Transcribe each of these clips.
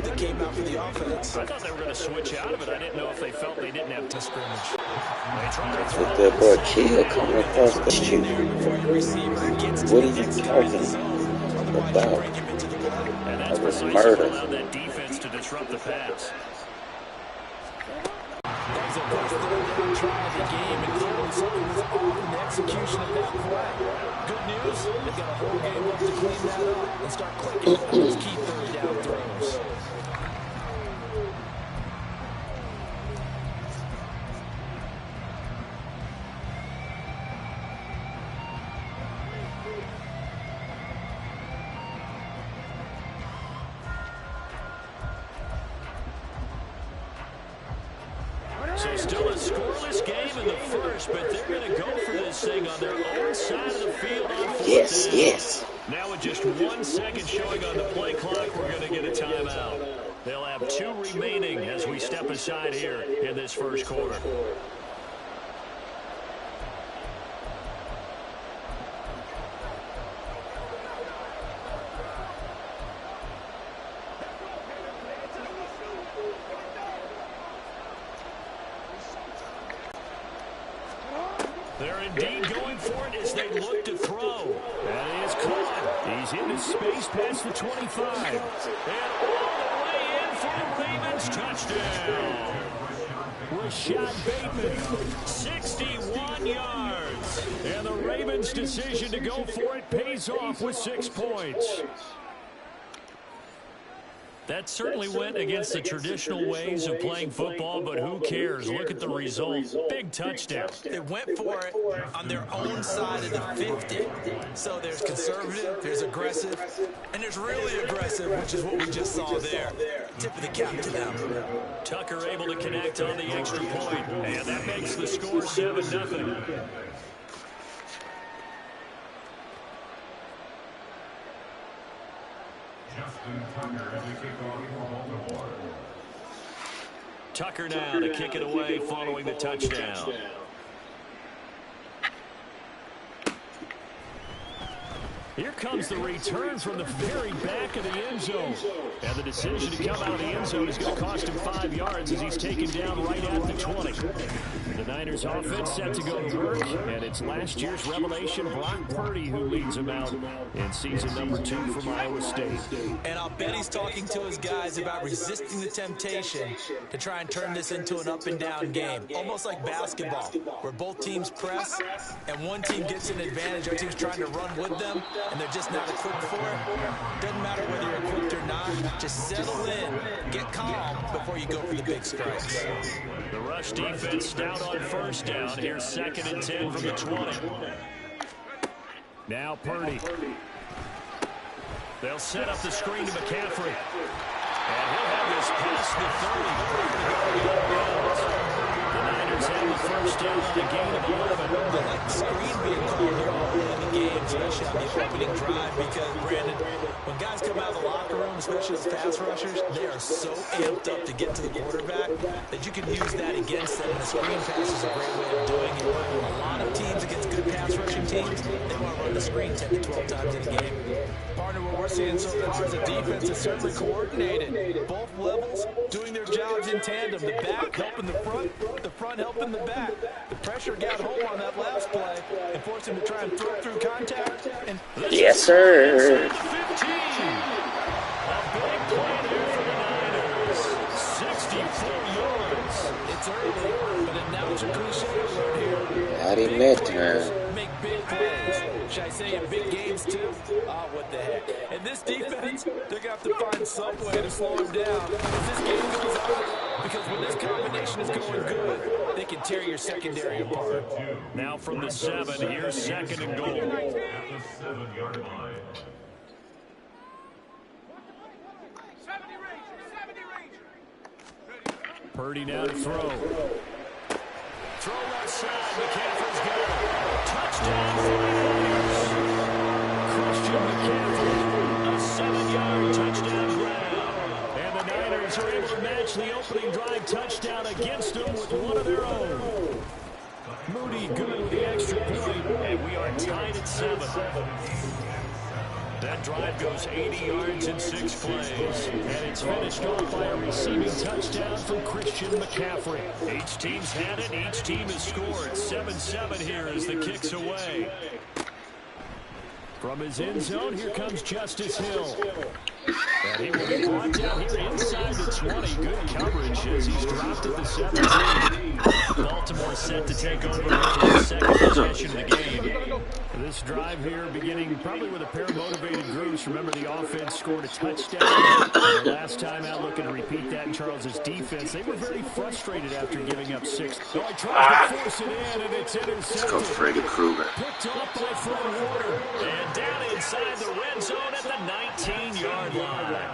that came out for the offense. I thought they were going to switch out of it. I didn't know if they felt they didn't have to scrimmage. With that boy Kill coming across the street. What are you talking about? And that's That was murder. murder. That defense to disrupt the pass. There's a first down try of the game, and clearly something was off in the execution of that play. Good news, they've got a whole game left to clean that up and start clicking on those key third down throws. So still a scoreless game in the first, but they're going to go for this thing on their own side of the field on fourth down. Yes. Now with just 1 second showing on the play clock, we're going to get a timeout. They'll have 2 remaining as we step aside here in this first quarter. They're indeed going for it as they look to throw. That is caught. He's into space past the 25. And all the way in for the Ravens touchdown. Rashad Bateman, 61 yards. And the Ravens' decision to go for it pays off with 6 points. That certainly went against the traditional ways of playing football, but who cares? Look at the result. Big touchdown. They went for it on their own side of the 50. So there's conservative, there's aggressive, and there's really aggressive, which is what we just saw there. Tip of the cap to them. Tucker able to connect on the extra point, and that makes the score 7-0. Tucker now to kick it away following the touchdown. Here comes the return from the very back of the end zone. And the decision to come out of the end zone is going to cost him 5 yards as he's taken down right at the 20. The Niners offense set to go to work, and it's last year's revelation, Brock Purdy, who leads them out in season number 2 from Iowa State. And I'll bet he's talking to his guys about resisting the temptation to try and turn this into an up-and-down game. Almost like basketball, where both teams press, and one team gets an advantage, our team's trying to run with them, and they're just not equipped for it. Doesn't matter whether you're equipped or not. Just settle in, get calm before you go for the big strikes. The rush defense stout on first down. Here's 2nd and 10 from the 20. Now Purdy. They'll set up the screen to McCaffrey. And he'll have this past the 30. The Niners have the first down on the gain of 11. I like the screen being called here early in the game, especially on the opening drive, because, Brandon, when guys come out of the locker room, especially as pass rushers, they are so amped up to get to the quarterback that you can use that against them. And the screen pass is a great way of doing it. A lot of teams against good pass rushing teams, they want to run the screen 10 to 12 times in a game. Partner, what we're seeing so far is the defense is certainly coordinated. Both levels doing their jobs in tandem. The back helping the front helping the back. The pressure got home on that last play and forced him to try and throw through contact. And Yes, sir. 15. A big play there for the Niners. 64 yards. it's early, but now it's a cliche alert here. Not in that time. Make big plays. Should I say in big games too? Oh, what the heck. And this defense, they're going to have to find some way to slow him down as this game goes on. Because when this combination is going good, they can tear your secondary apart. Now from the 7, here's 2nd and goal. At the 7-yard line. Purdy now to throw. Throw left side. McCaffrey's got it. Touchdown for the Niners. Christian McCaffrey. A 7-yard touchdown grab. And the Niners are able to match the opening drive touchdown against them with one of their own. Moody good with the extra point, and we are tied at 7. That drive goes 80 yards in 6 plays. And it's finished off by a receiving touchdown from Christian McCaffrey. Each team's had it. Each team has scored. 7-7 here as the kick's away. From his end zone, here comes Justice Hill. And he will be brought down here inside the 20. Good coverage as he's dropped at the 17. Baltimore set to take over for the second possession of the game. This drive here beginning probably with a pair of motivated groups. Remember, the offense scored a touchdown. And the last time out, looking to repeat that in Charles's defense. They were very frustrated after giving up 6. So he tries to force it in, and it's intercepted. Let's go Freddy Krueger. Picked off by Fred Warner. And down inside the red zone at the 19-yard line.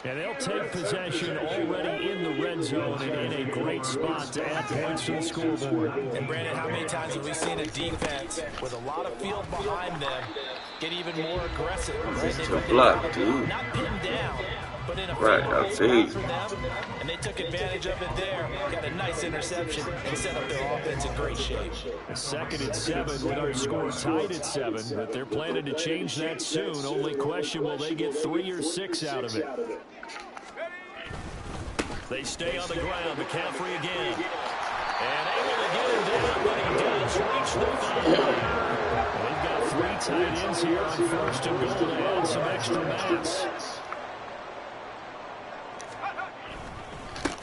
And they'll take possession already in the red zone and in a great spot to add points to the scoreboard. And Brandon, how many times have we seen a defense with a lot of field behind them get even more aggressive? Right? It's a block, dude. Not pinned down, but in a Right, I see. for them, and they took advantage of it there. Got a nice interception and set up their offense in great shape. A 2nd and 7 with our score tied at 7, but they're planning to change that soon. Only question, will they get 3 or 6 out of it? They stay on the ground. McCaffrey again. And able to get him down, but he does reach the foul line. They've got 3 tight ends here on 1st and goal to add some extra mass.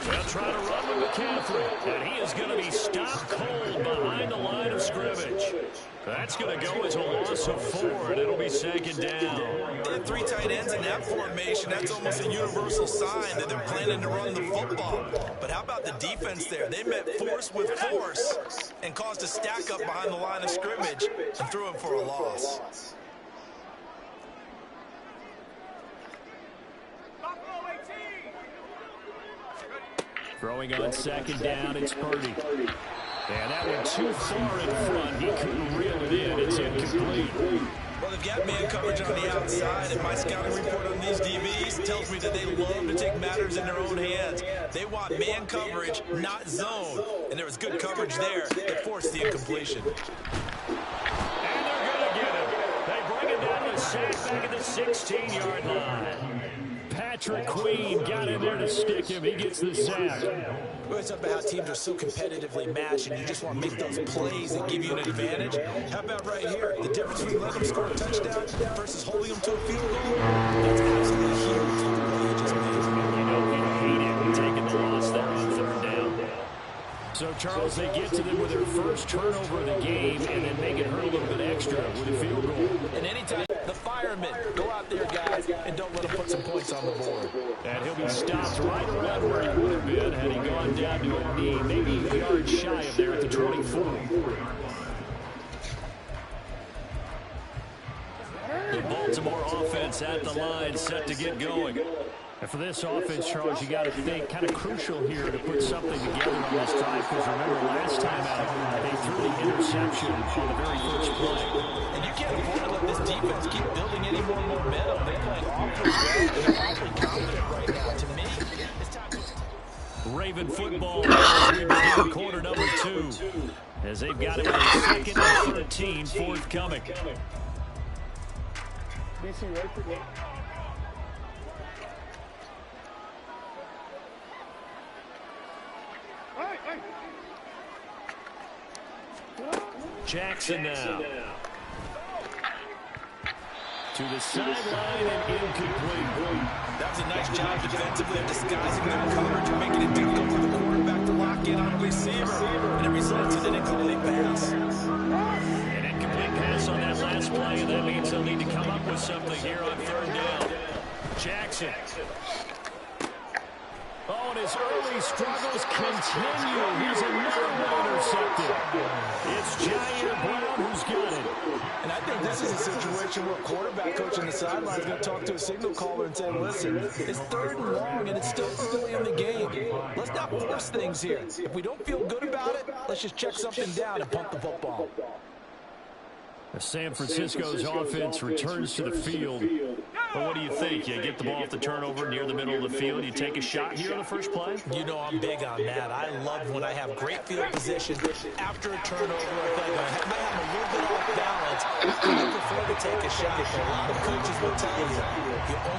They'll try to run with McCaffrey, and he is going to be stopped cold behind the line of scrimmage. That's going to go as a loss of 4, and it'll be 2nd down. They have 3 tight ends in that formation. That's almost a universal sign that they're planning to run the football. But how about the defense there? They met force with force and caused a stack up behind the line of scrimmage and threw him for a loss. Throwing on 2nd down, it's Purdy. And that went too far in front. He couldn't reel it in. It's incomplete. Well, they've got man coverage on the outside, and my scouting report on these DBs tells me that they love to take matters in their own hands. They want man coverage, not zone. And there was good coverage there that forced the incompletion. And they're going to get him. They bring it down to sack back at the 16-yard line. Patrick Queen got in there to stick him. He gets the sack. We always talk about how teams are so competitively matched, and you just want to make those plays that give you an advantage. How about right here? The difference between letting them score a touchdown versus holding them to a field goal? That's absolutely huge. The play he just made. You know, he hated taking the loss there on 3rd down. So, Charles, they get to them with their first turnover of the game and then make it hurt a little bit extra with a field goal. And anytime the firemen, go out there, guys, and don't let them put some points on the board. And he'll be stopped right around where he would have been had he gone down to a knee, maybe a yard shy of there at the 24. The Baltimore offense at the line, set to get going. And for this offense, Charles, you got to think kind of crucial here to put something together on this drive, because remember last time out, they threw the interception on the very first play. And you can't afford to let this defense keep building any more momentum. They're playing awfully well, and they're awfully confident right now. To me, it's time to... Raven football as we begin quarter number 2, as they've got it with a 2nd and 13 forthcoming. Jackson now. To the sideline and incomplete. That was a nice job defensively of disguising their coverage and making it difficult for the quarterback to lock in on a receiver. And it results in an incomplete pass. An incomplete pass on that last play, and that means they'll need to come up with something here on 3rd down. Jackson. Oh, and his early struggles continue. He's another one intercepted. It's Jair Brown who's got it. And I think this is a situation where quarterback coach on the sideline is going to talk to a signal caller and say, listen, it's 3rd and long, and it's still early in the game. Let's not force things here. If we don't feel good about it, let's just check something down and pump the football. San Francisco's offense returns to the field. Well, what do you think? You get the ball off the turnover near the middle of the field. You take a shot here on the first play? You know I'm big on that. I love when I have great field position after a turnover. I feel like I might have a little bit off balance. I prefer to take a shot, but a lot of coaches will tell you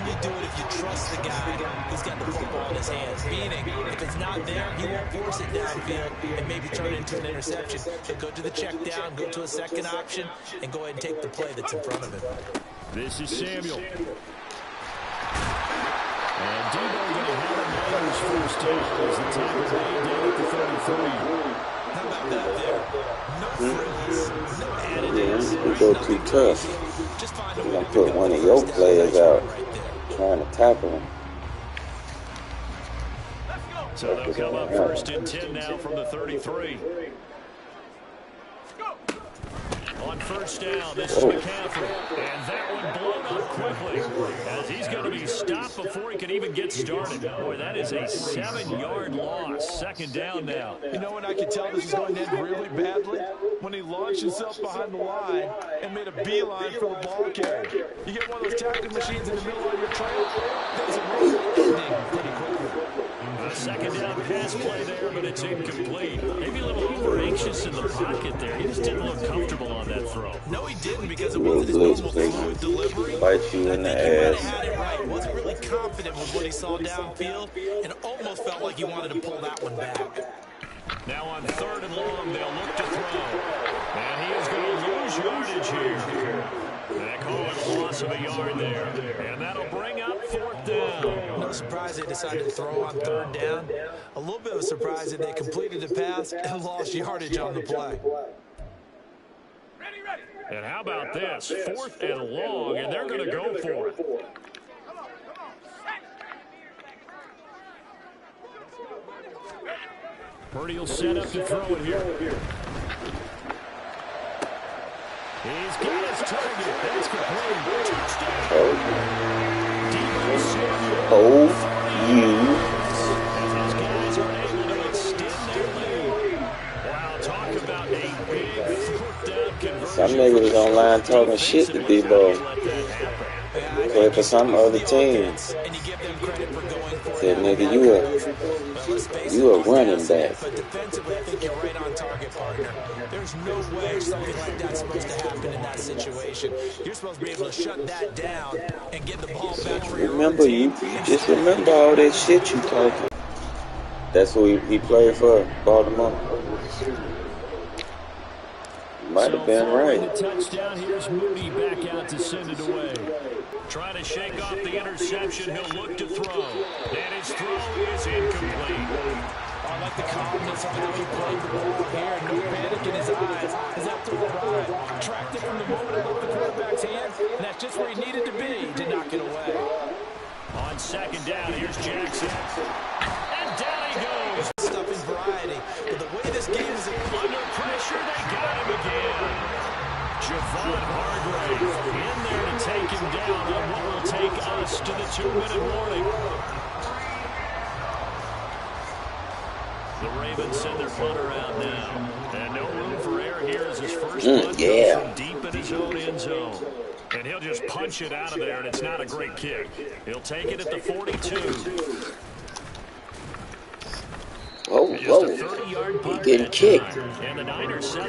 only do it if you trust the guy who's got the football in his hands. Meaning, if it's not there, he won't force it downfield and maybe turn it into an interception. He'll go to the check down, go to a second option, and go ahead and take the play that's in front of him. This is Samuel. And Debo going to have a Niners first down as the tackle made down at the 33. How about that there? No frills, no additives. You go too tough. You're going to put one of your players out trying to tackle him. So they'll come up first and 10 now from the 33. On first down, this is McCaffrey. And that one blown up quickly as he's going to be stopped before he can even get started. Boy, that is a 7-yard loss. Second down now. You know when I can tell this is going to end really badly? When he launched himself behind the line and made a beeline for the ball carrier. You get one of those tackling machines in the middle of your trail, there's a real ending pretty quickly. A second down pass play there, but it's incomplete. Maybe a little over-anxious in the pocket there. He just didn't look comfortable on that throw. No, he didn't, because it wasn't his normal fluid delivery. Bite you in the ass. He had it right. Wasn't really confident with what he saw downfield, and almost felt like he wanted to pull that one back. Now on third and long, they'll look to throw. And he is going to lose yardage here. They call it a loss of a yard there. And that'll bring up fourth down. No surprise they decided to throw on third down. A little bit of a surprise that they completed the pass and lost yardage on the play. And how about this? Fourth and long, and they're going to go for it. Purdy will set up to throw it here. He's got his target. That's complete. Touchdown. Oh, you. As his guys are able to extend their lead. Wow, talk about a big fourth down conversion. Some niggas was online talking shit to Debo. Play for some other team. Said, nigga, you a running back. But defensively, I think you're right on target, partner. There's no way something like that's supposed to happen in that situation. You're supposed to be able to shut that down and get the ball back for your Remember, you just remember all that shit you talking. That's who he played for, Baltimore. Might have been right. The touchdown. Here's Moody back out to send it away. Trying to shake off the interception. He'll look to throw. And his throw is incomplete. I like the calmness of how he played the ball here. No panic in his eyes as that throw arrived. Tracked it from the moment it left the quarterback's hands, and that's just where he needed to be to knock it away. On second down, here's Jackson. And down he goes. Stuff in variety. But the way this game is Under pressure, they got him again. Javon Hargrave in there to take him down on what will take us to the 2-minute warning. The Ravens send their punter out now. And no room for error here as his first punt comes from deep in his own end zone. And he'll just punch it out of there, and it's not a great kick. He'll take it at the 42. Whoa, Just a 30-yard punt he getting kicked. And the Niners set up